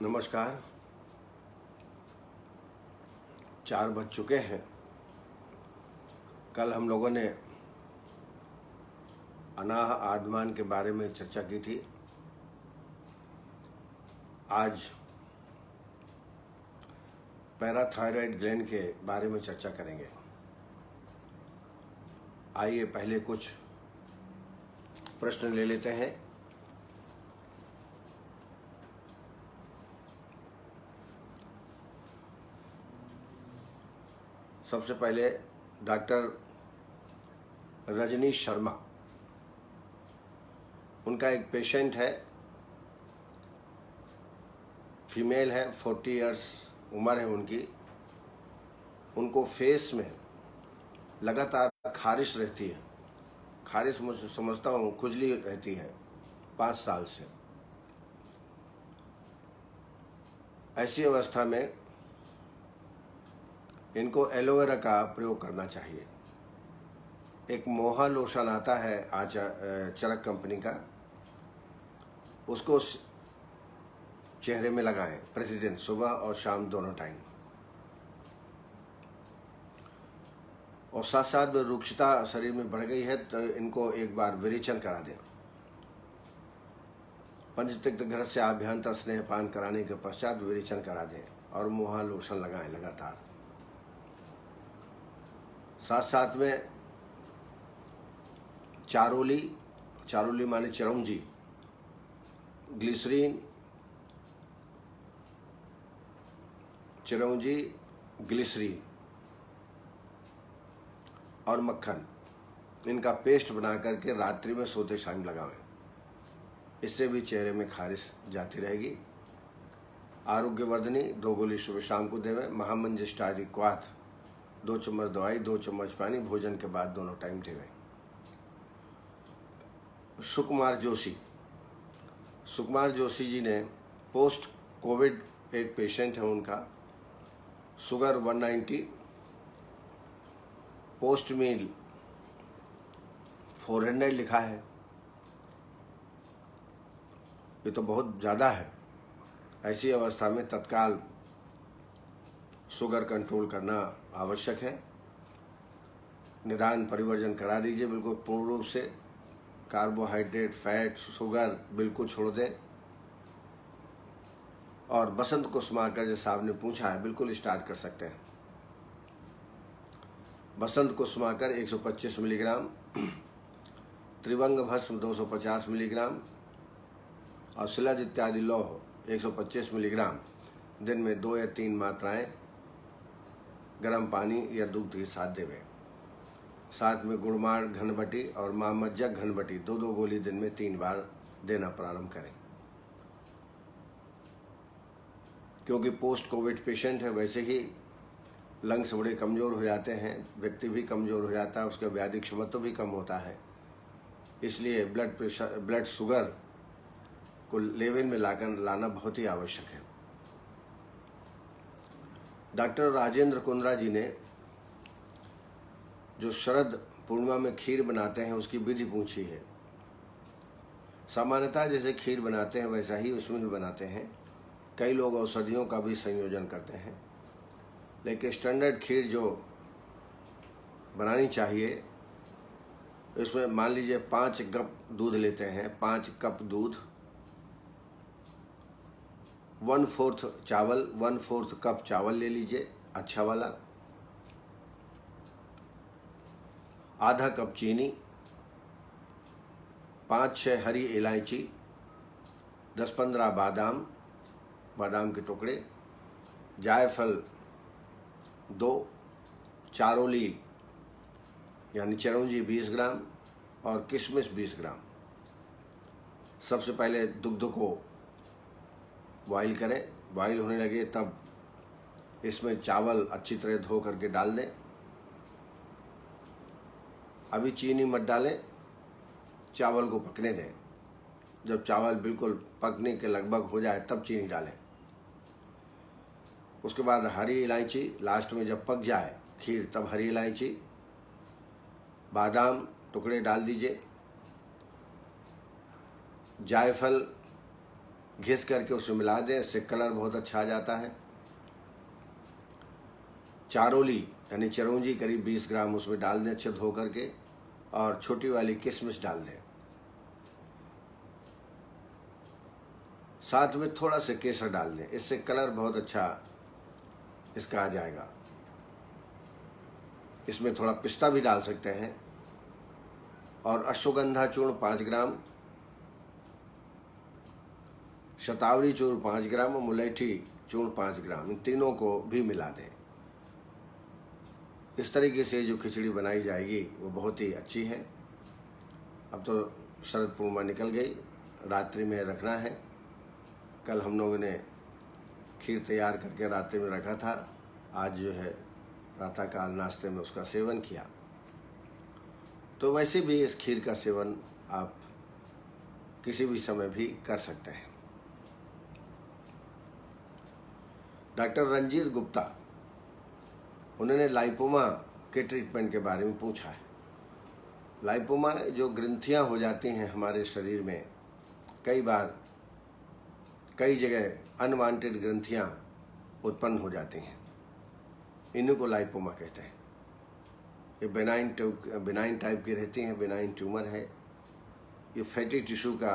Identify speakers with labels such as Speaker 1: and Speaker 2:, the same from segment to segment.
Speaker 1: नमस्कार। 4 बज चुके हैं। कल हम लोगों ने अनाह आदमान के बारे में चर्चा की थी। आज पैराथायराइड ग्लैंड के बारे में चर्चा करेंगे। आइए पहले कुछ प्रश्न ले लेते हैं। सबसे पहले डॉक्टर रजनीश शर्मा, उनका एक पेशेंट है, फीमेल है, 40 इयर्स उम्र है उनकी। उनको फेस में लगातार खारिश रहती है। खारिश मुझे समझता हूँ खुजली रहती है 5 साल से। ऐसी अवस्था में इनको एलोवेरा का प्रयोग करना चाहिए। एक मोहा लोशन आता है चरक कंपनी का, उसको चेहरे में लगाएं प्रतिदिन, सुबह और शाम दोनों टाइम। और साथ साथ में रुक्षता शरीर में बढ़ गई है तो इनको एक बार विरेचन करा दें। पंचतिक्त घर से आभ्यंतर स्नेहपान कराने के पश्चात विरेचन करा दें और मोहा लोशन लगाएं लगातार। साथ साथ में चारोली माने चिरौंजी, ग्लिसरीन, चिरौंजी, ग्लिसरीन और मक्खन, इनका पेस्ट बना करके रात्रि में सोते टाइम लगावें। इससे भी चेहरे में खारिश जाती रहेगी। आरोग्यवर्धनी 2 गोली सुबह शाम को देवें। महामंजिष्ठ आदि क्वाथ 2 चम्मच दवाई, 2 चम्मच पानी, भोजन के बाद दोनों टाइम देवें। सुकुमार जोशी जी ने पोस्ट कोविड, एक पेशेंट है उनका, शुगर 190, पोस्ट मील 400 लिखा है। ये तो बहुत ज़्यादा है। ऐसी अवस्था में तत्काल शुगर कंट्रोल करना आवश्यक है। निदान परिवर्जन करा दीजिए बिल्कुल पूर्ण रूप से। कार्बोहाइड्रेट, फैट, शुगर बिल्कुल छोड़ दें। और बसंत कुसुमाकर, जैसे आपने पूछा है, बिल्कुल स्टार्ट कर सकते हैं। बसंत कुसुमाकर 125 मिलीग्राम, त्रिभंग भस्म 250 मिलीग्राम और शिलाज इत्यादि लौह 125 मिलीग्राम दिन में 2 या 3 मात्राएं गर्म पानी या दूध के साथ देवें। साथ में गुड़माड़ घनबटी और मामज्जक घनबटी 2-2 गोली दिन में 3 बार देना प्रारंभ करें। क्योंकि पोस्ट कोविड पेशेंट है, वैसे ही लंग्स बड़े कमज़ोर हो जाते हैं, व्यक्ति भी कमज़ोर हो जाता है, उसका व्याधि क्षमता भी कम होता है। इसलिए ब्लड शुगर को लेवल में लाना बहुत ही आवश्यक है। डॉक्टर राजेंद्र कुंद्रा जी ने जो शरद पूर्णिमा में खीर बनाते हैं उसकी विधि पूछी है। सामान्यतः जैसे खीर बनाते हैं वैसा ही उसमें भी बनाते हैं। कई लोग औषधियों का भी संयोजन करते हैं, लेकिन स्टैंडर्ड खीर जो बनानी चाहिए, इसमें मान लीजिए 5 कप दूध लेते हैं। 5 कप दूध, 1/4 चावल, 1/4 कप चावल ले लीजिए अच्छा वाला, आधा कप चीनी, 5-6 हरी इलायची, 10-15 बादाम के टुकड़े, जायफल 2, चारोली यानी चिरौंजी 20 ग्राम और किशमिश 20 ग्राम। सबसे पहले दुग्ध को बॉईल करें। बॉईल होने लगे तब इसमें चावल अच्छी तरह धो करके डाल दें। अभी चीनी मत डालें, चावल को पकने दें। जब चावल बिल्कुल पकने के लगभग हो जाए तब चीनी डालें। उसके बाद हरी इलायची, लास्ट में जब पक जाए खीर तब हरी इलायची, बादाम टुकड़े डाल दीजिए, जायफल घिस करके उसमें मिला दें, इससे कलर बहुत अच्छा आ जाता है। चारोली यानी चिरौंजी करीब 20 ग्राम उसमें डाल दें अच्छे धो करके, और छोटी वाली किशमिश डाल दें। साथ में थोड़ा सा केसर डाल दें, इससे कलर बहुत अच्छा इसका आ जाएगा। इसमें थोड़ा पिस्ता भी डाल सकते हैं। और अश्वगंधा चूर्ण 5 ग्राम, शतावरी चूर्ण 5 ग्राम और मुलैठी चूर्ण 5 ग्राम, इन तीनों को भी मिला दें। इस तरीके से जो खिचड़ी बनाई जाएगी वो बहुत ही अच्छी है। अब तो शरद पूर्णिमा निकल गई, रात्रि में रखना है। कल हम लोगों ने खीर तैयार करके रात्रि में रखा था, आज जो है प्रातःकाल नाश्ते में उसका सेवन किया। तो वैसे भी इस खीर का सेवन आप किसी भी समय भी कर सकते हैं। डॉक्टर रंजीत गुप्ता, उन्होंने लाइपोमा के ट्रीटमेंट के बारे में पूछा है। लाइपोमा जो ग्रंथियां हो जाती हैं हमारे शरीर में, कई बार कई जगह अनवांटेड ग्रंथियां उत्पन्न हो जाती हैं, इन्हीं को लाइपोमा कहते हैं। ये बेनाइन टाइप की रहती हैं, बेनाइन ट्यूमर है। ये फैटी टिश्यू का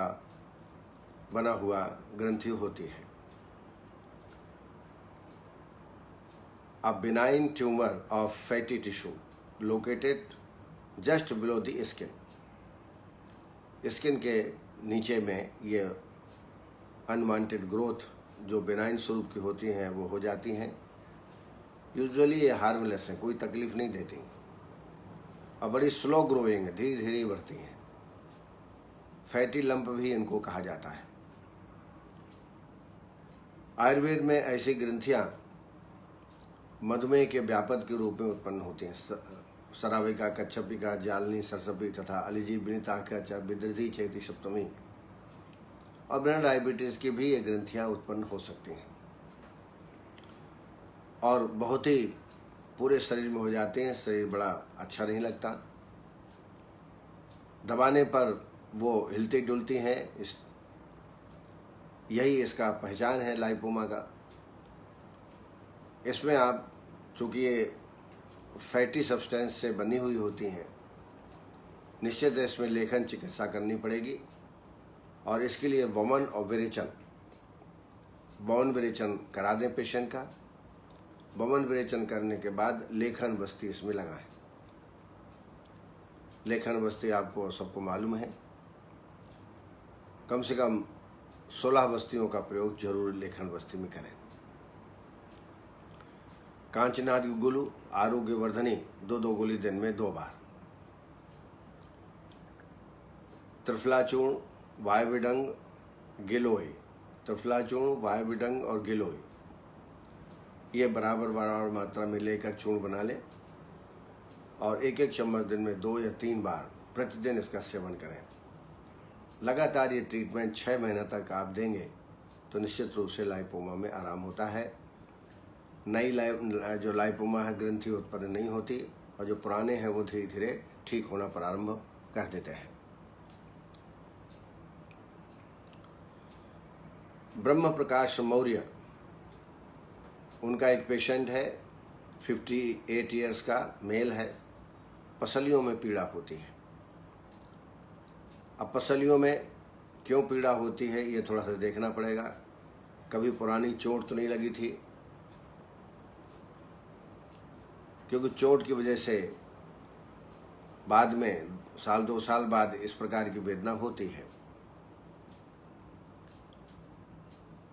Speaker 1: बना हुआ ग्रंथि होती है। A benign tumor of fatty tissue located just below the skin. Skin के नीचे में ये अनवांटेड ग्रोथ जो बेनाइन स्वरूप की होती हैं वो हो जाती हैं। यूजुअली ये हार्मलेस हैं, कोई तकलीफ नहीं देती और बड़ी स्लो ग्रोइंग, धीरे धीरे बढ़ती हैं। फैटी लंप भी इनको कहा जाता है। आयुर्वेद में ऐसी ग्रंथियां मधुमेह के व्यापक के रूप में उत्पन्न होती हैं। सराविका, कच्छपिका, जालनी, सरसपी तथा अलिजी, विनिता, विदृधि, चैती सप्तमी और ब्लड डायबिटीज की भी ये ग्रंथियां उत्पन्न हो सकती हैं और बहुत ही पूरे शरीर में हो जाते हैं। शरीर बड़ा अच्छा नहीं लगता, दबाने पर वो हिलती डुलती हैं। यही इसका पहचान है लाइपोमा का। इसमें आप चूँकि ये फैटी सब्सटेंस से बनी हुई होती हैं, निश्चित इसमें लेखन चिकित्सा करनी पड़ेगी और इसके लिए वमन और बौन विरेचन करा दें पेशेंट का। वमन विरेचन करने के बाद लेखन बस्ती इसमें लगाएं। लेखन बस्ती आपको सबको मालूम है, कम से कम 16 बस्तियों का प्रयोग जरूर लेखन बस्ती में करें। कांचनाद गुलू आरोग्य वर्धनी 2 गोली दिन में 2 बार। त्रिफलाचूर्ण, वायविडंग, गिलोय, त्रिफलाचूर्ण, वायविडंग और गिलोय ये बराबर मात्रा में लेकर चूर्ण बना लें और 1-1 चम्मच दिन में 2 या 3 बार प्रतिदिन इसका सेवन करें। लगातार ये ट्रीटमेंट 6 महीने तक आप देंगे तो निश्चित रूप से लाइपोमा में आराम होता है। नई जो लाइपोमा है ग्रंथि उत्पन्न नहीं होती और जो पुराने हैं वो धीरे धीरे ठीक होना प्रारंभ कर देते हैं। ब्रह्म प्रकाश मौर्य, उनका एक पेशेंट है, 58 ईयर्स का मेल है। पसलियों में पीड़ा होती है। अब पसलियों में क्यों पीड़ा होती है ये थोड़ा सा देखना पड़ेगा। कभी पुरानी चोट तो नहीं लगी थी, क्योंकि चोट की वजह से बाद में 1-2 साल बाद इस प्रकार की वेदना होती है।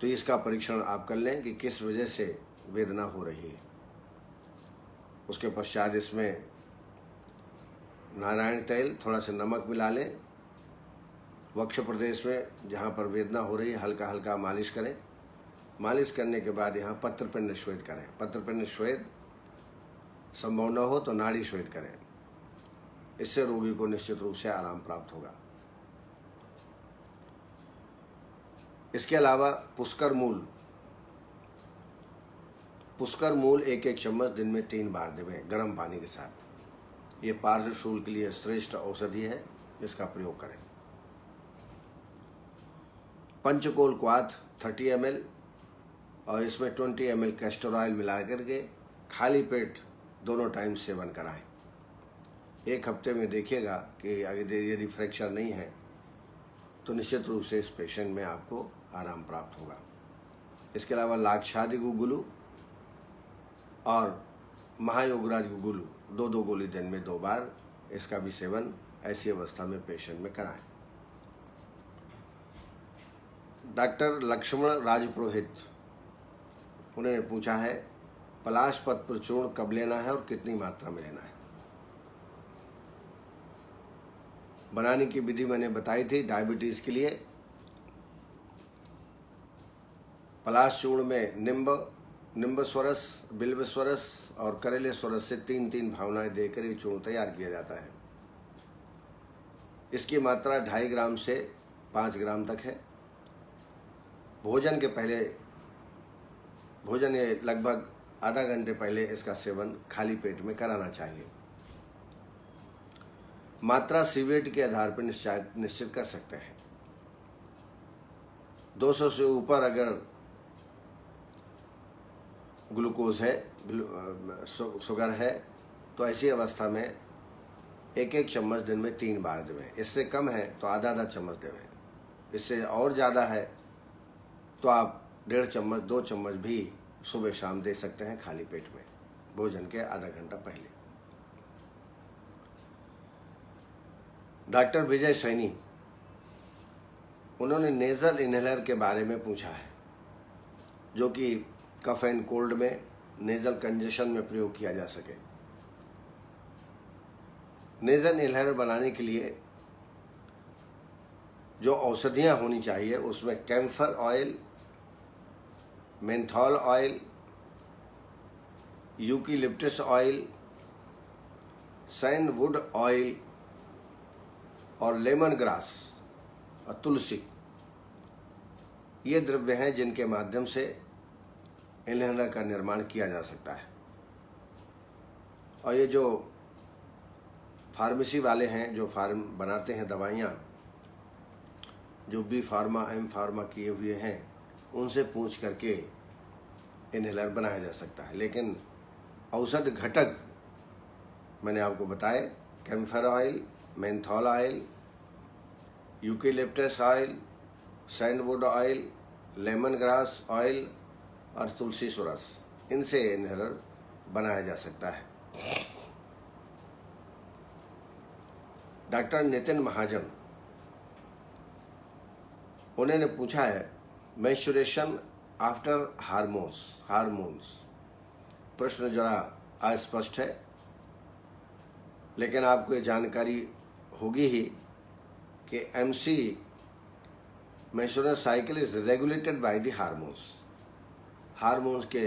Speaker 1: तो इसका परीक्षण आप कर लें कि किस वजह से वेदना हो रही है। उसके पश्चात इसमें नारायण तेल, थोड़ा सा नमक मिला लें। वक्ष प्रदेश में जहाँ पर वेदना हो रही है हल्का हल्का मालिश करें। मालिश करने के बाद यहाँ पत्रपिंड श्वेत करें। पत्रपिंड श्वेत संभव न हो तो नाड़ी श्वेत करें। इससे रोगी को निश्चित रूप से आराम प्राप्त होगा। इसके अलावा पुष्कर मूल 1-1 चम्मच दिन में 3 बार देवें गर्म पानी के साथ। ये पार्श्व शूल के लिए श्रेष्ठ औषधि है, इसका प्रयोग करें। पंचकोल क्वाथ 30 ml और इसमें 20 ml कैस्टर ऑयल मिला करके खाली पेट दोनों टाइम सेवन कराएं। 1 हफ्ते में देखिएगा कि अगर यदि फ्रैक्चर नहीं है तो निश्चित रूप से इस पेशेंट में आपको आराम प्राप्त होगा। इसके अलावा लाक्षादि गुगुलू और महायोगराज गुगुलू 2-2 गोली दिन में 2 बार इसका भी सेवन ऐसी अवस्था में पेशेंट में कराएं। डॉक्टर लक्ष्मण राजपुरोहित, उन्होंने पूछा है पलाश पत्र चूर्ण कब लेना है और कितनी मात्रा में लेना है। बनाने की विधि मैंने बताई थी डायबिटीज के लिए। पलाश चूर्ण में निम्बस्वरस, बिल्वस्वरस और करेलेस्वरस से 3-3 भावनाएं देकर ये चूर्ण तैयार किया जाता है। इसकी मात्रा 2.5 ग्राम से 5 ग्राम तक है। भोजन के पहले, भोजन के लगभग आधा घंटे पहले इसका सेवन खाली पेट में कराना चाहिए। मात्रा सीवेट के आधार पर निश्चित कर सकते हैं। 200 से ऊपर अगर ग्लूकोज है, शुगर है, तो ऐसी अवस्था में 1-1 चम्मच दिन में 3 बार देवें। इससे कम है तो आधा चम्मच देवें। इससे और ज़्यादा है तो आप 1.5 चम्मच 2 चम्मच भी सुबह शाम दे सकते हैं खाली पेट में, भोजन के आधा घंटा पहले। डॉक्टर विजय सैनी, उन्होंने नेज़ल इनहेलर के बारे में पूछा है, जो कि कफ एंड कोल्ड में नेज़ल कंजेशन में प्रयोग किया जा सके। नेज़ल इनहेलर बनाने के लिए जो औषधियाँ होनी चाहिए उसमें camphor oil, menthol oil, eucalyptus oil, sandwood oil और लेमन ग्रास और तुलसी, ये द्रव्य हैं जिनके माध्यम से इनहेलर का निर्माण किया जा सकता है। और ये जो फार्मेसी वाले हैं जो बनाते हैं दवाइयाँ, जो बी फार्मा एम फार्मा किए हुए हैं, उनसे पूछ करके इनहेलर बनाया जा सकता है। लेकिन औषध घटक मैंने आपको बताए, camphor oil, menthol oil, eucalyptus oil, sandwood oil, lemon grass oil और तुलसी सुरस, इनसे इनहेलर बनाया जा सकता है। डॉक्टर नितिन महाजन, उन्होंने पूछा है मेंस्ट्रुएशन आफ्टर हार्मोन्स। प्रश्न जरा अस्पष्ट है, लेकिन आपको ये जानकारी होगी ही कि MC menstrual cycle is regulated by the hormones के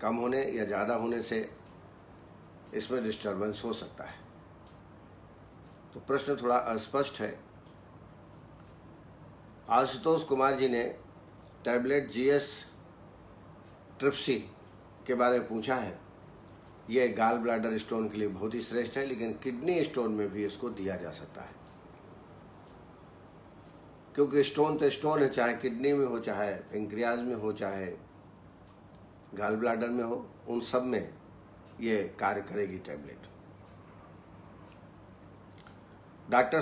Speaker 1: कम होने या ज़्यादा होने से इसमें डिस्टर्बेंस हो सकता है। तो प्रश्न थोड़ा अस्पष्ट है। आशुतोष कुमार जी ने टैबलेट GS ट्रिप्सी के बारे में पूछा है। ये गाल ब्लैडर स्टोन के लिए बहुत ही श्रेष्ठ है, लेकिन किडनी स्टोन में भी इसको दिया जा सकता है, क्योंकि स्टोन तो स्टोन है, चाहे किडनी में हो, चाहे पेंक्रियाज में हो, चाहे गाल ब्लैडर में हो, उन सब में ये कार्य करेगी टैबलेट। डॉक्टर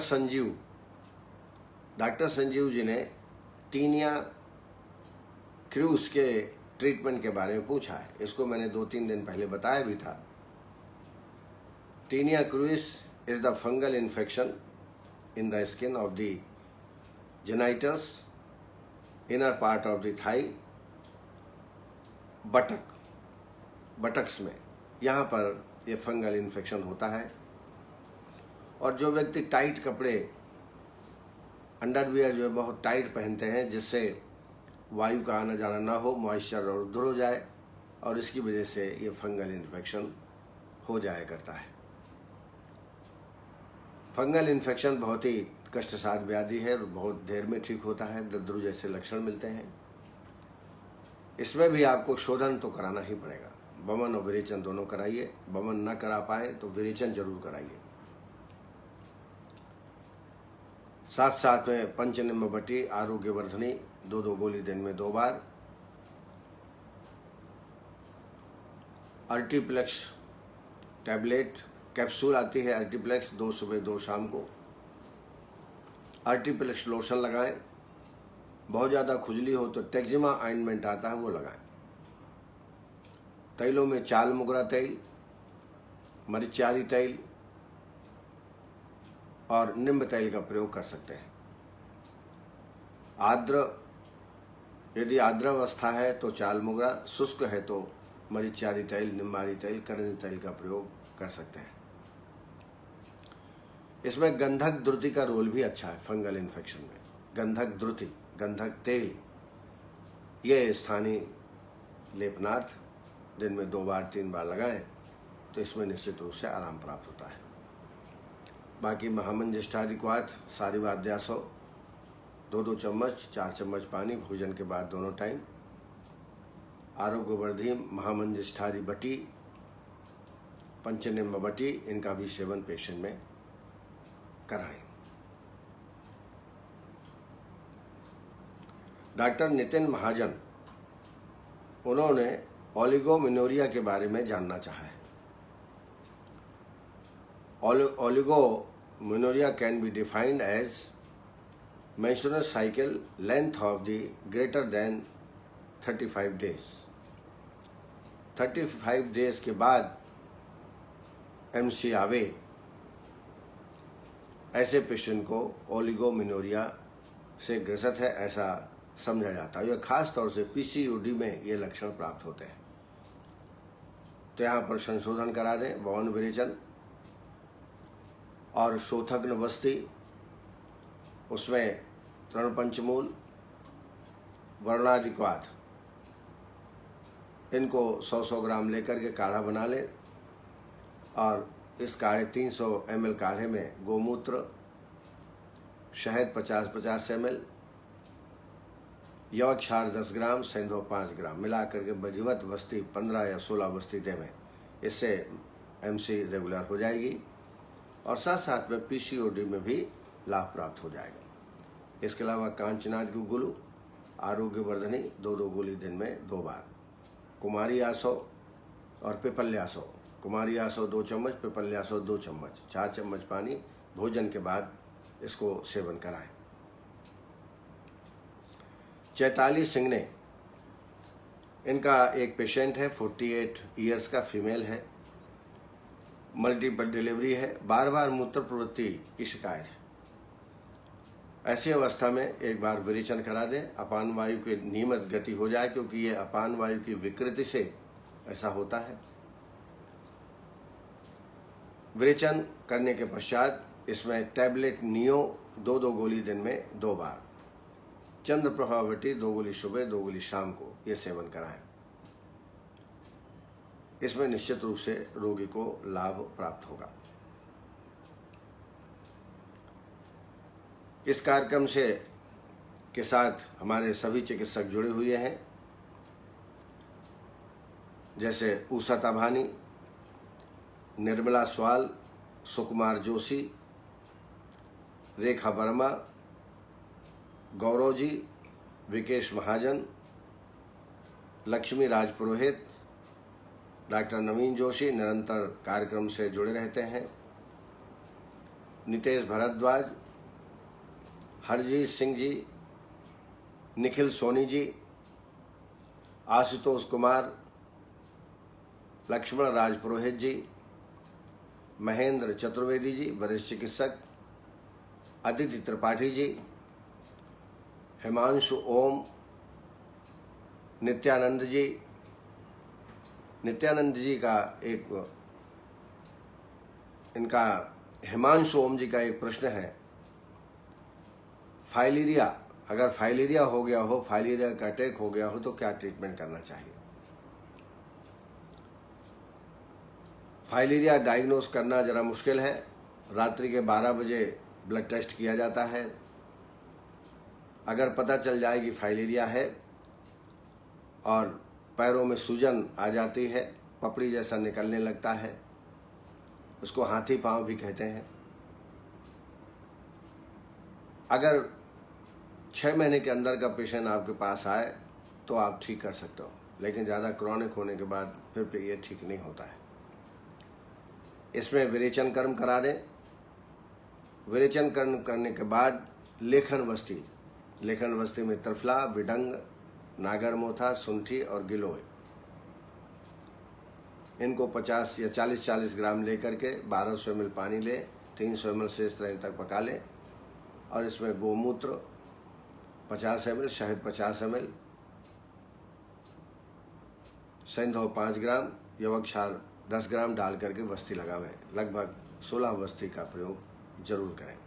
Speaker 1: संजीव जी ने टीनिया क्रूस के ट्रीटमेंट के बारे में पूछा है। इसको मैंने 2-3 दिन पहले बताया भी था। Tinea cruris is the fungal infection in the skin of the genitals, inner part of the thigh, buttocks में, यहाँ पर ये फंगल इन्फेक्शन होता है। और जो व्यक्ति टाइट कपड़े, अंडरवियर जो है बहुत टाइट पहनते हैं, जिससे वायु का आना जाना ना हो, मॉइस्चर और दूर हो जाए, और इसकी वजह से ये फंगल इन्फेक्शन हो जाया करता है। फंगल इन्फेक्शन बहुत ही कष्टसाध्य व्याधि है और बहुत देर में ठीक होता है। दद्रु जैसे लक्षण मिलते हैं। इसमें भी आपको शोधन तो कराना ही पड़ेगा। वमन और विरेचन दोनों कराइए। वमन ना करा पाए तो विरेचन जरूर कराइए। साथ साथ में पंचनिम्ब बटी आरोग्यवर्धनी 2 गोली दिन में 2 बार, अर्टिप्लेक्स टैबलेट कैप्सूल आती है अर्टिप्लेक्स 2 सुबह 2 शाम को। अर्टिप्लेक्स लोशन लगाएं। बहुत ज़्यादा खुजली हो तो टेक्जिमा ऑइंटमेंट आता है वो लगाएं। तैलों में चाल मुगरा तेल, मरीचारी तेल और निम्ब तेल का प्रयोग कर सकते हैं। आर्द्र, यदि आर्द्र अवस्था है तो चाल मुगरा, शुष्क है तो मरीचारी तेल, निम्बारी तेल, करंजी तेल का प्रयोग कर सकते हैं। इसमें गंधक द्रुति का रोल भी अच्छा है फंगल इन्फेक्शन में। गंधक द्रुति, गंधक तेल, ये स्थानीय लेपनार्थ दिन में 2 बार 3 बार लगाएं तो इसमें निश्चित रूप से आराम प्राप्त होता है। बाकी महामंजिष्ठादिक्वाथ सारिवाद्यासो 2-2 चम्मच 4 चम्मच पानी भोजन के बाद दोनों टाइम। आरोग्यवर्धी महामंजिष्ठादि बटी, पंचनिम्ब बटी, इनका भी सेवन पेशेंट में कराएं। डॉक्टर नितिन महाजन, उन्होंने ओलिगोमेनोरिया के बारे में जानना चाहा है। Oligomenorrhea can be defined as menstrual cycle length of the greater than 35 days। 35 days के बाद MC आवे, ऐसे पेशेंट को ओलिगोमेनोरिया से ग्रसित है ऐसा समझा जाता है। यह खास तौर से PCOD में ये लक्षण प्राप्त होते हैं। तो यहाँ पर संशोधन करा दें, बौन विरेचन और शोथग्न बस्ती, उसमें तृणपंचमूल, वर्णाधिक्वाथ, इनको 100-100 ग्राम लेकर के काढ़ा बना लें और इस काढ़े 300 ml काढ़े में गोमूत्र, शहद 50-50 ml, यवक क्षार 10 ग्राम, सेंधो 5 ग्राम मिला करके बजीवत बस्ती 15 या 16 बस्ती देवें। इससे MC रेगुलर हो जाएगी और साथ साथ में PCOD में भी लाभ प्राप्त हो जाएगा। इसके अलावा कांचनाथ की गुलू आरोग्यवर्धनी 2-2 गोली दिन में 2 बार। कुमारी आसो और पिपल्यासो, कुमारी आसो 2 चम्मच, पिपल्यासो 2 चम्मच, 4 चम्मच पानी भोजन के बाद इसको सेवन कराएं। चैताली सिंगने, इनका एक पेशेंट है, 48 ईयर्स का फीमेल है, मल्टीपल डिलीवरी है, बार बार मूत्र प्रवृत्ति की शिकायत है। ऐसी अवस्था में एक बार विरेचन करा दें, अपान वायु की नियमित गति हो जाए, क्योंकि ये अपान वायु की विकृति से ऐसा होता है। विरेचन करने के पश्चात इसमें टैबलेट नियो 2-2 गोली दिन में 2 बार, चंद्र प्रभावटी 2 गोली सुबह 2 गोली शाम को ये सेवन कराएं। इसमें निश्चित रूप से रोगी को लाभ प्राप्त होगा। इस कार्यक्रम से के साथ हमारे सभी चिकित्सक जुड़े हुए हैं, जैसे उषा ताभानी, निर्मला स्वाल, सुकुमार जोशी, रेखा वर्मा, गौरव जी, विकेश महाजन, लक्ष्मी राज पुरोहित, डॉक्टर नवीन जोशी निरंतर कार्यक्रम से जुड़े रहते हैं, नितेश भारद्वाज, हरजीत सिंह जी, निखिल सोनी जी, आशुतोष कुमार, लक्ष्मण राज पुरोहित जी, महेंद्र चतुर्वेदी जी वरिष्ठ चिकित्सक, अदिति त्रिपाठी जी, हिमांशु ओम, नित्यानंद जी। नित्यानंद जी का एक, इनका हिमांशु ओम जी का एक प्रश्न है, फाइलेरिया, अगर फाइलेरिया हो गया हो, फाइलेरिया का अटैक हो गया हो तो क्या ट्रीटमेंट करना चाहिए। फाइलेरिया डायग्नोस करना ज़रा मुश्किल है। रात्रि के 12 बजे ब्लड टेस्ट किया जाता है। अगर पता चल जाए कि फाइलेरिया है और पैरों में सूजन आ जाती है, पपड़ी जैसा निकलने लगता है, उसको हाथी पांव भी कहते हैं, अगर 6 महीने के अंदर का पेशेंट आपके पास आए तो आप ठीक कर सकते हो, लेकिन ज़्यादा क्रॉनिक होने के बाद फिर ये ठीक नहीं होता है। इसमें विरेचन कर्म करा दें। विरेचन कर्म करने के बाद लेखन वस्ती में त्रिफला, विडंग, नागर मोथा, सुंठी और गिलोय, इनको 50 या 40 ग्राम लेकर के 1200 ml पानी ले, 300 ml से इस तरह तक पका लें और इसमें गोमूत्र 50 ml, शहद 50 ml, सेंधव 5 ग्राम, यवक्षार 10 ग्राम डाल करके बस्ती लगावें। लगभग 16 बस्ती का प्रयोग जरूर करें।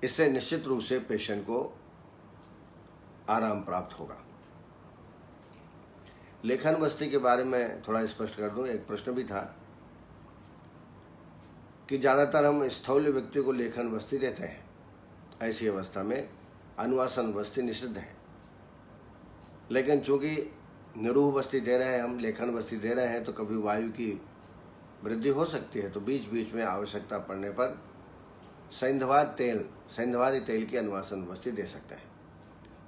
Speaker 1: इससे निश्चित रूप से पेशेंट को आराम प्राप्त होगा। लेखन बस्ती के बारे में थोड़ा स्पष्ट कर दूं। एक प्रश्न भी था कि ज़्यादातर हम स्थूल व्यक्ति को लेखन बस्ती देते हैं। ऐसी अवस्था में अनुवासन बस्ती निषिद्ध है, लेकिन चूंकि निरूह बस्ती दे रहे हैं, हम लेखन बस्ती दे रहे हैं, तो कभी वायु की वृद्धि हो सकती है, तो बीच बीच में आवश्यकता पड़ने पर सैंधवादी तेल की अनुवासन बस्ती दे सकते हैं।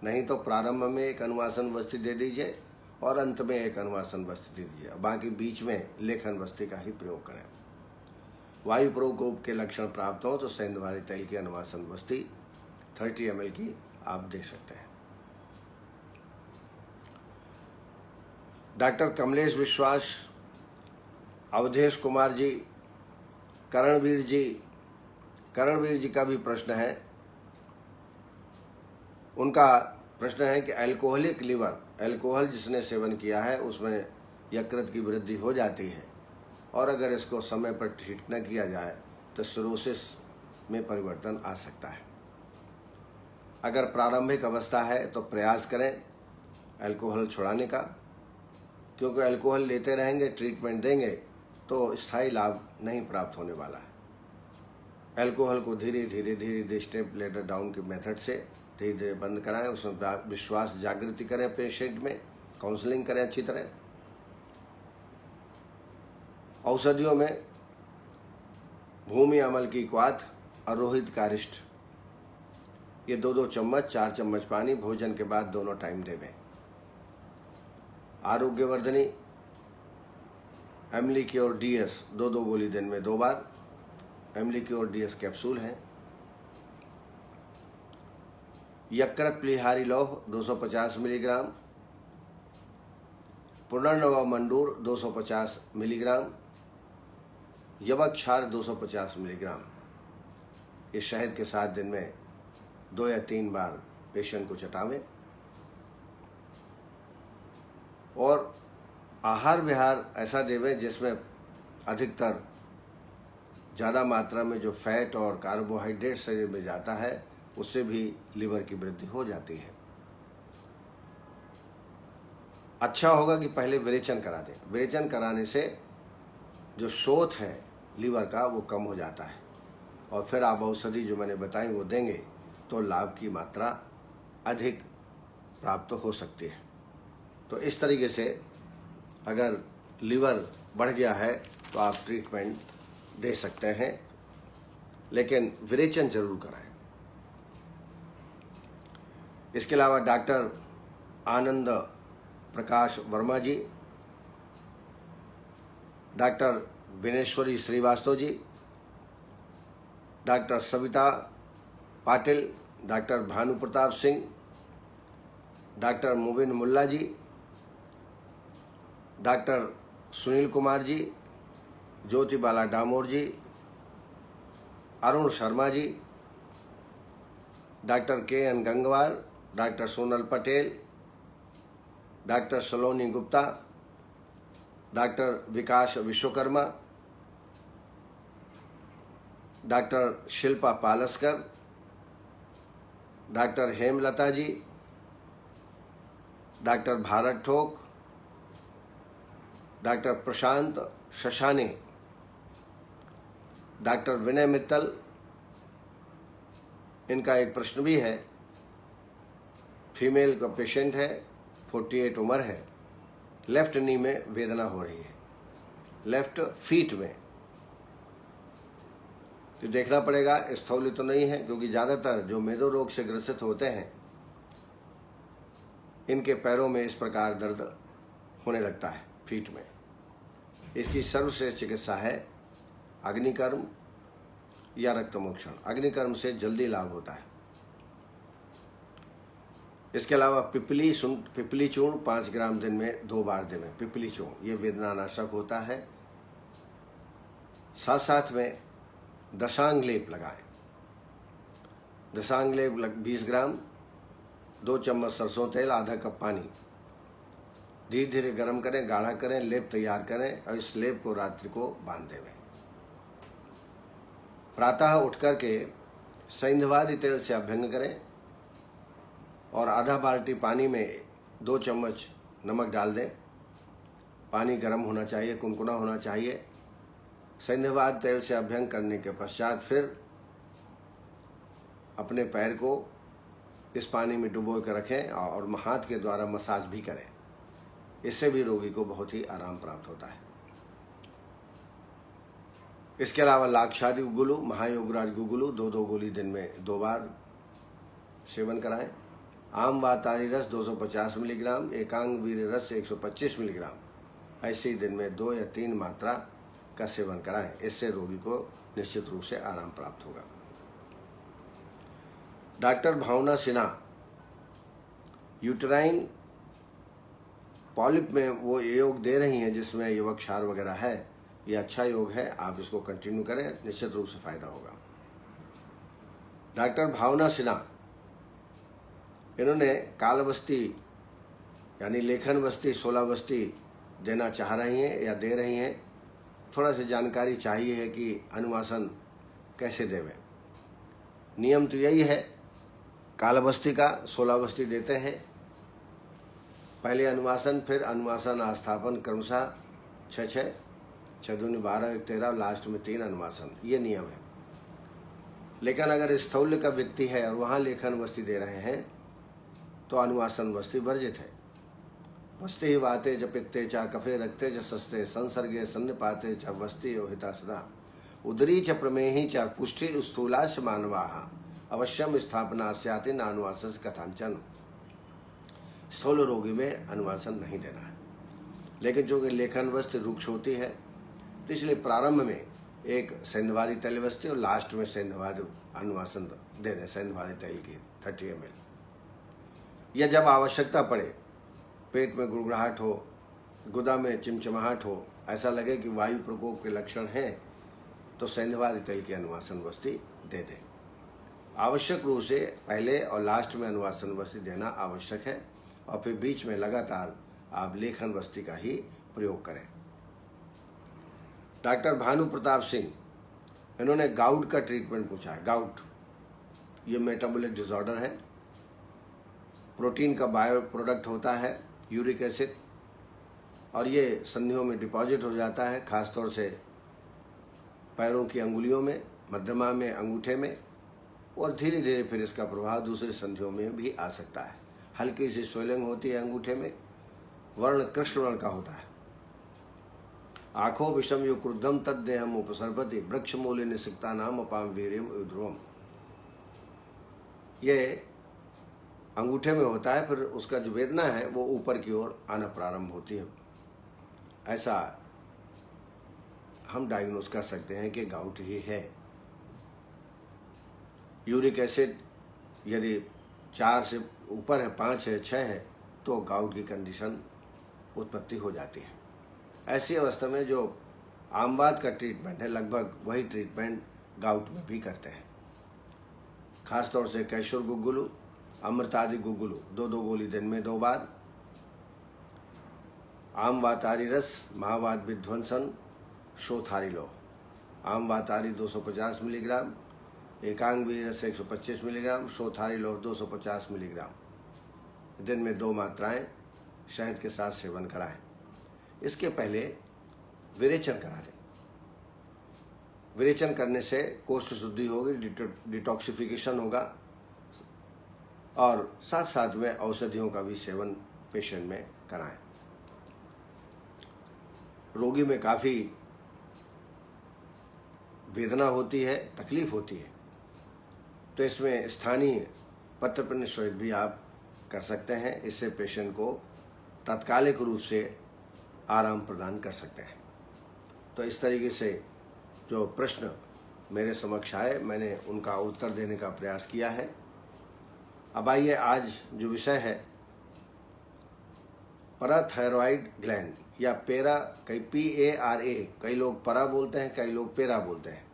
Speaker 1: नहीं तो प्रारंभ में एक अनुवासन बस्ती दे दीजिए और अंत में एक अनुवासन बस्ती दे दीजिए, बाकी बीच में लेखन बस्ती का ही प्रयोग करें। वायु प्रकोप के लक्षण प्राप्त हो तो सैंधवादी तेल की अनुवासन बस्ती 30 ml की आप दे सकते हैं। डॉक्टर कमलेश विश्वास, अवधेश कुमार जी, करणवीर जी का भी प्रश्न है। उनका प्रश्न है कि अल्कोहलिक लिवर, अल्कोहल जिसने सेवन किया है उसमें यकृत की वृद्धि हो जाती है, और अगर इसको समय पर ठीक न किया जाए तो सिरोसिस में परिवर्तन आ सकता है। अगर प्रारंभिक अवस्था है तो प्रयास करें अल्कोहल छुड़ाने का, क्योंकि अल्कोहल लेते रहेंगे, ट्रीटमेंट देंगे तो स्थायी लाभ नहीं प्राप्त होने वाला है। अल्कोहल को धीरे धीरे स्टेप लेटर डाउन के मेथड से धीरे धीरे बंद कराएं। उसमें विश्वास जागृति करें, पेशेंट में काउंसलिंग करें अच्छी तरह। औषधियों में भूमि अमल की क्वाथ और रोहित का अरिष्ट, ये 2-2 चम्मच, 4 चम्मच पानी भोजन के बाद दोनों टाइम देवें। आरोग्यवर्धनी एम्लिक्योर DS 2-2 गोली दिन में 2 बार। एम्लिक्योर DS कैप्सूल है। यकृत प्लिहारी लौह 250 मिलीग्राम, पुनर्नवा मंडूर 250 मिलीग्राम, यवक्षार 250 मिलीग्राम, ये शहद के साथ दिन में 2 या 3 बार पेशेंट को चटावें। और आहार विहार ऐसा देवें जिसमें अधिकतर ज़्यादा मात्रा में जो फैट और कार्बोहाइड्रेट शरीर में जाता है उससे भी लीवर की वृद्धि हो जाती है। अच्छा होगा कि पहले विरेचन करा दें। विरेचन कराने से जो शोथ है लीवर का वो कम हो जाता है, और फिर आप औषधि जो मैंने बताई वो देंगे तो लाभ की मात्रा अधिक प्राप्त हो सकती है। तो इस तरीके से अगर लीवर बढ़ गया है तो आप ट्रीटमेंट दे सकते हैं, लेकिन विरेचन जरूर कराएं। इसके अलावा doctor Anand Prakash Verma ji, doctor Vineshwari Shrivastava ji, doctor Savita Patil, doctor Bhanu Pratap Singh, doctor Mubin Mulla ji, doctor Sunil Kumar ji, Jyoti Bala Damor ji, Arun Sharma ji, doctor KN Gangwar, doctor Sonal Patel, doctor Saloni Gupta, doctor Vikas Vishwakarma, doctor Shilpa Palaskar, doctor Hemlata ji, doctor Bharat Thok, doctor Prashant Shashane, doctor Vinay Mittal. इनका एक प्रश्न भी है, फीमेल का पेशेंट है, 48 उम्र है, लेफ्ट नी में वेदना हो रही है, लेफ्ट फीट में, तो देखना पड़ेगा स्थूल तो नहीं है, क्योंकि ज़्यादातर जो मेदो रोग से ग्रसित होते हैं इनके पैरों में इस प्रकार दर्द होने लगता है, फीट में। इसकी सर्वश्रेष्ठ चिकित्सा है अग्निकर्म या रक्तमोक्षण। अग्निकर्म से जल्दी लाभ होता है। इसके अलावा पिपली चूर्ण 5 ग्राम दिन में 2 बार दें। पिपली चूर्ण ये वेदनानाशक होता है। साथ साथ में दशांग लेप लगाएं। दशांग लेप 20 ग्राम, 2 चम्मच सरसों तेल, आधा कप पानी, धीरे धीरे गर्म करें, गाढ़ा करें, लेप तैयार करें और इस लेप को रात्रि को बांध दें। प्रातः उठ करके सैंधवादी तेल से अभ्यंग करें और आधा बाल्टी पानी में 2 चम्मच नमक डाल दें। पानी गर्म होना चाहिए, कुनकुना होना चाहिए। सैंधवाद तेल से अभ्यंग करने के पश्चात फिर अपने पैर को इस पानी में डुबो कर रखें और हाथ के द्वारा मसाज भी करें। इससे भी रोगी को बहुत ही आराम प्राप्त होता है। इसके अलावा लाक्षादि गुगुलू, महायोगराज गुगुलू 2-2 गोली दिन में 2 बार सेवन कराएं। आम वातारी रस 250 मिलीग्राम, एकांग वीर रस 125 मिलीग्राम ऐसे ही दिन में 2 या 3 मात्रा का सेवन कराएं। इससे रोगी को निश्चित रूप से आराम प्राप्त होगा। डॉक्टर भावना सिन्हा यूटेराइन पॉलिप में वो योग दे रही हैं जिसमें युवक क्षार वगैरह है। ये अच्छा योग है, आप इसको कंटिन्यू करें, निश्चित रूप से फायदा होगा। डॉक्टर भावना सिन्हा इन्होंने कालवस्ती यानी लेखन वस्ती 16 वस्ती देना चाह रही हैं या दे रही हैं। थोड़ा सी जानकारी चाहिए है कि अनुवासन कैसे देवें। नियम तो यही है, कालवस्ती का 16 वस्ती देते हैं। पहले अनुवासन, फिर अनुवासन आस्थापन क्रमशः 6-6, 6 दूनी 12, 1 13, लास्ट में 3 अनुवासन, ये नियम है। लेकिन अगर स्थौल्य का व्यक्ति है और वहाँ लेखन वस्ती दे रहे हैं तो अनुवासन वस्ती वर्जित है। वस्ती ही वाते च पित्ते चा कफे रक्ते च सस्ते संसर्गे सन्निपाते च वस्ती योहिता सदा उदरी च प्रमेही च कुष्ठी स्थूलाश मानवाः अवश्यम स्थापना स्याति नानुवासस कथांचन। स्थूल रोगी में अनुवासन नहीं देना है। लेकिन जो कि लेखन वस्ती रुक्ष होती है तो इसलिए प्रारंभ में एक सैंधवादी तेल वस्ती और लास्ट में सैंधवादी अनुवासन दे दें। सैंधवादी तेल की 30 ml। यह जब आवश्यकता पड़े, पेट में गुड़गुड़ाहट हो, गुदा में चिमचिमाहट हो, ऐसा लगे कि वायु प्रकोप के लक्षण हैं, तो सैंधवादी तेल की अनुवासन वस्ती दे दें। आवश्यक रूप से पहले और लास्ट में अनुवासन वस्ती देना आवश्यक है और फिर बीच में लगातार आप लेखन वस्ती का ही प्रयोग करें। डॉक्टर भानु प्रताप सिंह इन्होंने गाउट का ट्रीटमेंट पूछा है। गाउट ये मेटाबॉलिक डिसऑर्डर है। प्रोटीन का बायो प्रोडक्ट होता है यूरिक एसिड, और ये संधियों में डिपॉजिट हो जाता है, खासतौर से पैरों की अंगुलियों में, मध्यमा में, अंगूठे में, और धीरे धीरे फिर इसका प्रभाव दूसरे संधियों में भी आ सकता है। हल्की सी स्वेलिंग होती है अंगूठे में, वर्ण कृष्ण वर्ण का होता है। आँखों विषम यो क्रुद्धम तद्देहम उपसर्पति वृक्ष मूल्य निसिक्ता नाम अपाम वीर्यम युध्रुवम। ये अंगूठे में होता है, फिर उसका जो वेदना है वो ऊपर की ओर आना प्रारंभ होती है। ऐसा हम डायग्नोस कर सकते हैं कि गाउट ही है। यूरिक एसिड यदि 4 से ऊपर है, 5 है, 6 है, तो गाउट की कंडीशन उत्पत्ति हो जाती है। ऐसी अवस्था में जो आमवात का ट्रीटमेंट है, लगभग वही ट्रीटमेंट गाउट में भी करते हैं। खासतौर से कैशोर गुगुलू, अमृतादि गुगुलू 2-2 गोली दिन में 2 बार, आम वातारी रस, महावात विध्वंसन, शोथारी लो। आम वातारी 250 मिलीग्राम, एकांग वीर रस 125 मिलीग्राम, शोथारी लो 250 मिलीग्राम दिन में 2 मात्राएं शहद के साथ सेवन कराएं। इसके पहले विरेचन करा दें। विरेचन करने से कोष्ठ शुद्धि होगी, डिटॉक्सिफिकेशन होगा, और साथ साथ में औषधियों का भी सेवन पेशेंट में कराएं। रोगी में काफ़ी वेदना होती है, तकलीफ होती है, तो इसमें स्थानीय पत्रपन्न स्टेरॉइड भी आप कर सकते हैं। इससे पेशेंट को तात्कालिक रूप से आराम प्रदान कर सकते हैं। तो इस तरीके से जो प्रश्न मेरे समक्ष आए, मैंने उनका उत्तर देने का प्रयास किया है। अब आइए, आज जो विषय है पैराथायरॉइड ग्लैंड या पेरा, कई PARA, कई लोग परा बोलते हैं, कई लोग पेरा बोलते हैं।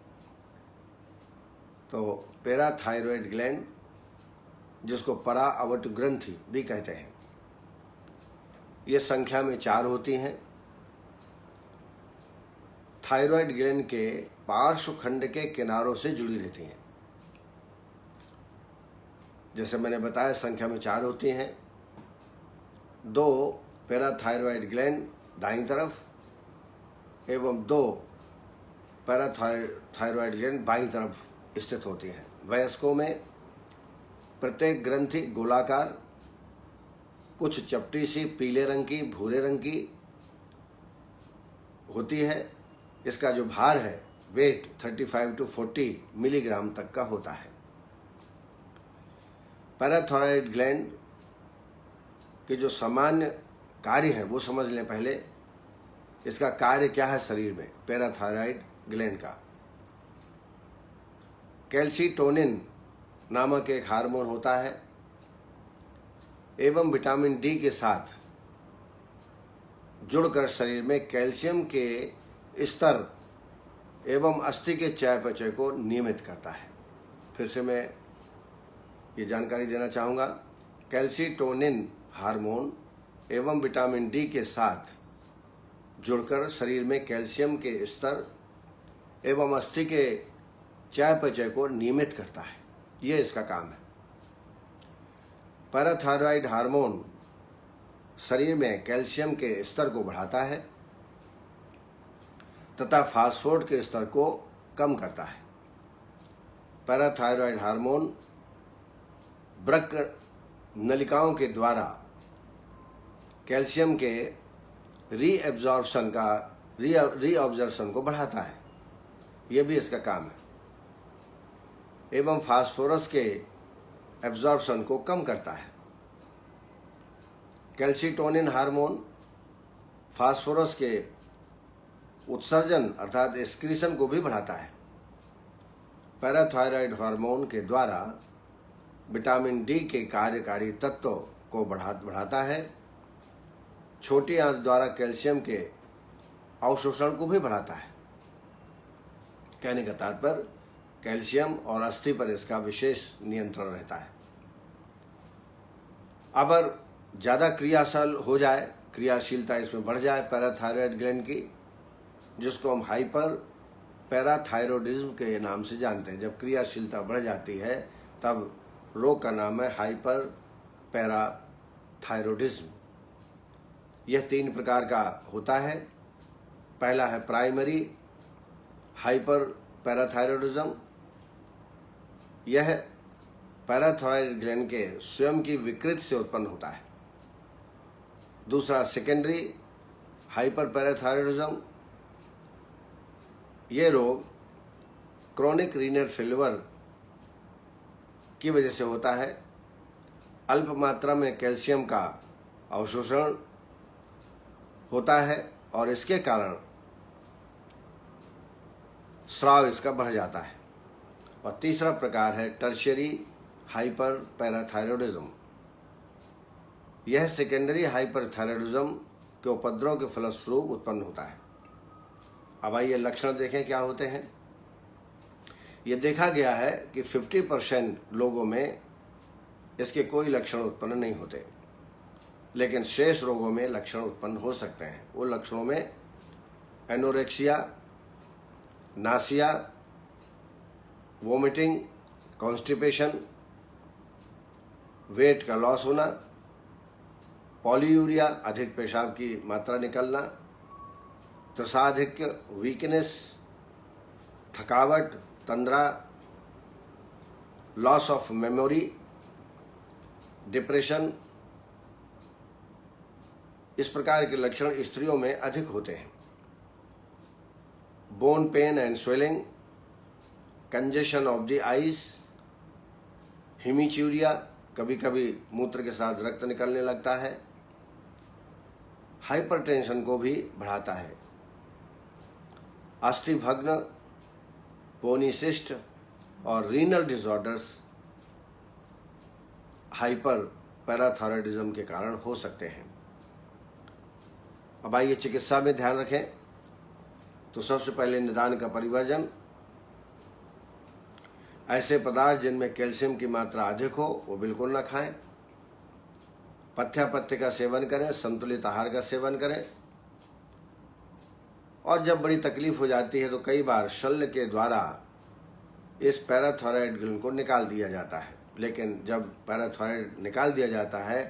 Speaker 1: तो पैराथायरॉइड ग्लैंड, जिसको परा अवट ग्रंथि भी कहते हैं, ये संख्या में 4 होती हैं। थायराइड ग्लैंड के पार्श्व खंड के किनारों से जुड़ी रहती हैं। जैसे मैंने बताया, संख्या में 4 होती हैं। 2 पैराथायरॉइड ग्लैंड दाईं तरफ एवं 2 पैराथायरॉइड ग्लैंड बाईं तरफ स्थित होती हैं। वयस्कों में प्रत्येक ग्रंथि गोलाकार, कुछ चपटी सी पीले रंग की, भूरे रंग की होती है। इसका जो भार है, वेट 35 to 40 मिलीग्राम तक का होता है। पैराथायरॉइड ग्लैंड के जो सामान्य कार्य है वो समझ लें पहले। इसका कार्य क्या है शरीर में पैराथायरॉइड ग्लैंड का? कैल्सीटोनिन नामक एक हार्मोन होता है एवं विटामिन डी के साथ जुड़कर शरीर में कैल्शियम के स्तर एवं अस्थि के चयापचय को नियमित करता है। फिर से मैं ये जानकारी देना चाहूँगा। कैल्सीटोनिन हार्मोन एवं विटामिन डी के साथ जुड़कर शरीर में कैल्शियम के स्तर एवं अस्थि के चयापचय को नियमित करता है। ये इसका काम है। पैराथायरॉइड हार्मोन शरीर में कैल्शियम के स्तर को बढ़ाता है तथा फास्फोरेट के स्तर को कम करता है। पैराथायरॉइड हार्मोन वृक्क नलिकाओं के द्वारा कैल्शियम के रीअब्जॉर्प्शन को बढ़ाता है। यह भी इसका काम है। एवं फास्फोरस के एब्जॉर्प्शन को कम करता है। कैल्सीटोनिन हार्मोन फास्फोरस के उत्सर्जन अर्थात एक्सक्रीशन को भी बढ़ाता है। पैराथायरॉइड हार्मोन के द्वारा विटामिन डी के कार्यकारी तत्व को बढ़ाता है। छोटी आंत द्वारा कैल्शियम के अवशोषण को भी बढ़ाता है। कहने का तात्पर्य, कैल्शियम और अस्थि पर इसका विशेष नियंत्रण रहता है। अगर ज़्यादा क्रियाशील हो जाए, क्रियाशीलता इसमें बढ़ जाए पैराथायरॉइड ग्लैंड की, जिसको हम हाइपर पैराथायरॉइडिज्म के नाम से जानते हैं। जब क्रियाशीलता बढ़ जाती है तब रोग का नाम है हाइपर पैराथायरॉइडिज्म। यह 3 प्रकार का होता है। पहला है प्राइमरी हाइपर पैराथायरॉइडिज्म। यह पैराथायरॉइड ग्लैंड के स्वयं की विकृति से उत्पन्न होता है। दूसरा सेकेंडरी हाइपर पैराथायरॉइडिज्म। यह रोग क्रोनिक रीनल फेल्योर की वजह से होता है। अल्प मात्रा में कैल्शियम का अवशोषण होता है और इसके कारण स्राव इसका बढ़ जाता है। और तीसरा प्रकार है टर्शियरी हाइपर पैराथायरॉइडिज्म। यह सेकेंडरी हाइपरथायरॉइडिज्म के उपद्रव के फलस्वरूप उत्पन्न होता है। अब आइए लक्षण देखें क्या होते हैं। ये देखा गया है कि 50% लोगों में इसके कोई लक्षण उत्पन्न नहीं होते, लेकिन शेष रोगों में लक्षण उत्पन्न हो सकते हैं। वो लक्षणों में anorexia, nausea, vomiting, constipation, weight का लॉस होना, पॉलीयूरिया अधिक पेशाब की मात्रा निकलना, त्रसाधिक्य वीकनेस, थकावट, तंद्रा, लॉस ऑफ मेमोरी, डिप्रेशन, इस प्रकार के लक्षण स्त्रियों में अधिक होते हैं। Bone pain and swelling, congestion of the eyes, haematuria, कभी कभी मूत्र के साथ रक्त निकलने लगता है, हाइपरटेंशन को भी बढ़ाता है, अस्थिभग्न, पोनीसिस्ट और रीनल डिसऑर्डर्स हाइपर पैराथायरॉयडिज्म के कारण हो सकते हैं। अब आइए चिकित्सा में ध्यान रखें। तो सबसे पहले निदान का परिवर्जन, ऐसे पदार्थ जिनमें कैल्शियम की मात्रा अधिक हो वो बिल्कुल ना खाएं। पथ्य का सेवन करें, संतुलित आहार का सेवन करें। और जब बड़ी तकलीफ हो जाती है तो कई बार शल्य के द्वारा इस पैराथायरॉयड ग्लैंड को निकाल दिया जाता है। लेकिन जब पैराथायरॉयड निकाल दिया जाता है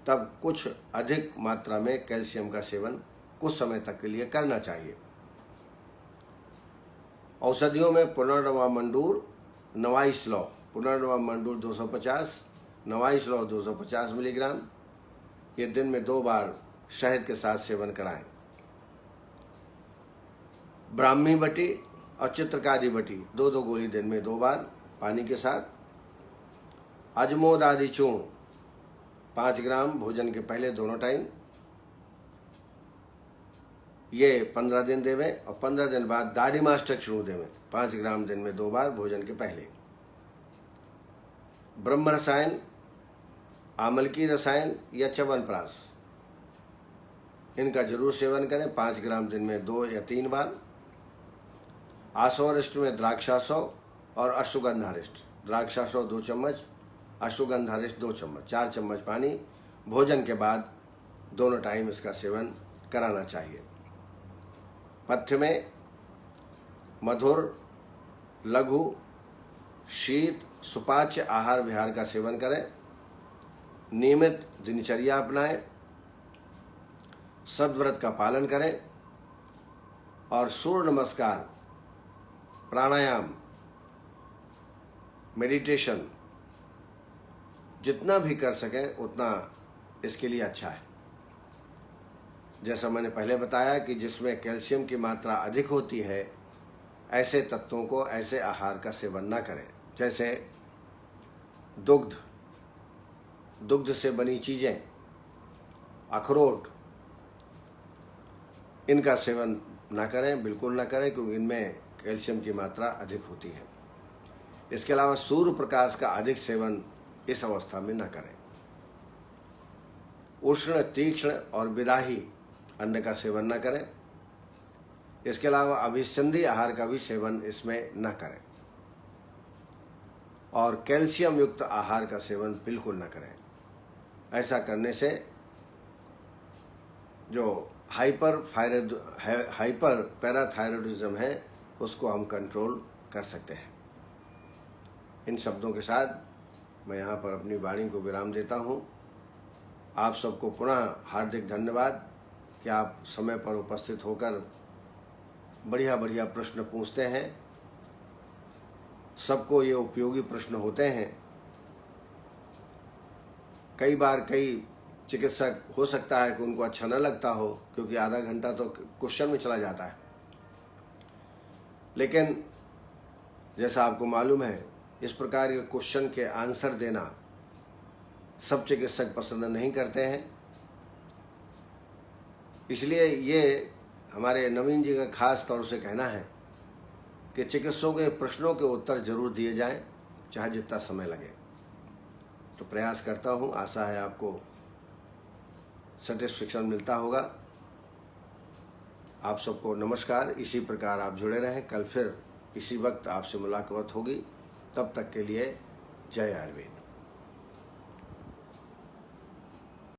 Speaker 1: तब कुछ अधिक मात्रा में कैल्शियम का सेवन कुछ समय तक के लिए करना चाहिए। औषधियों में पुनर्नवा मंडूर, नवाइस लॉ, पुनर्नवा मंडूर 250, नवाइस लॉ 250 मिलीग्राम, ये दिन में 2 बार शहद के साथ सेवन कराएं। ब्राह्मी बटी और चित्रकारी बटी 2-2 गोली दिन में 2 बार पानी के साथ। अजमोद आदि चूर्ण 5 ग्राम भोजन के पहले दोनों टाइम, ये 15 दिन देवें और 15 दिन बाद दाढ़ीमास्टक चूर्ण देवें 5 ग्राम दिन में 2 बार भोजन के पहले। ब्रह्म रसायन, आमलकी रसायन या च्यवनप्राश, इनका जरूर सेवन करें 5 ग्राम दिन में 2 या 3 बार। आसवरिष्ट में द्राक्षासव और अश्वगंधारिष्ट, द्राक्षासव 2 चम्मच, अश्वगंधारिष्ट 2 चम्मच, 4 चम्मच पानी भोजन के बाद दोनों टाइम इसका सेवन कराना चाहिए। पथ्य में मधुर, लघु, शीत, सुपाच्य आहार विहार का सेवन करें। नियमित दिनचर्या अपनाएं, सद्व्रत का पालन करें और सूर्य नमस्कार, प्राणायाम, मेडिटेशन जितना भी कर सकें उतना इसके लिए अच्छा है। जैसा मैंने पहले बताया कि जिसमें कैल्शियम की मात्रा अधिक होती है ऐसे तत्वों को, ऐसे आहार का सेवन ना करें। जैसे दुग्ध से बनी चीज़ें, अखरोट, इनका सेवन ना करें, बिल्कुल ना करें, क्योंकि इनमें कैल्शियम की मात्रा अधिक होती है। इसके अलावा सूर्य प्रकाश का अधिक सेवन इस अवस्था में न करें। उष्ण, तीक्ष्ण और विदाही अन्न का सेवन न करें। इसके अलावा अभिसंधी आहार का भी सेवन इसमें न करें और कैल्शियम युक्त आहार का सेवन बिल्कुल न करें। ऐसा करने से जो हाइपर पैराथायरॉयडिज्म है उसको हम कंट्रोल कर सकते हैं। इन शब्दों के साथ मैं यहाँ पर अपनी वाणी को विराम देता हूँ। आप सबको पुनः हार्दिक धन्यवाद कि आप समय पर उपस्थित होकर बढ़िया बढ़िया प्रश्न पूछते हैं। सबको ये उपयोगी प्रश्न होते हैं। कई बार कई चिकित्सक हो सकता है कि उनको अच्छा न लगता हो, क्योंकि आधा घंटा तो क्वेश्चन में चला जाता है। लेकिन जैसा आपको मालूम है, इस प्रकार के क्वेश्चन के आंसर देना सब चिकित्सक पसंद नहीं करते हैं। इसलिए ये हमारे नवीन जी का खास तौर से कहना है कि चिकित्सकों के प्रश्नों के उत्तर जरूर दिए जाएं, चाहे जितना समय लगे। तो प्रयास करता हूं, आशा है आपको सेटिस्फेक्शन मिलता होगा। आप सबको नमस्कार। इसी प्रकार आप जुड़े रहें। कल फिर इसी वक्त आपसे मुलाकात होगी। तब तक के लिए जय आयुर्वेद।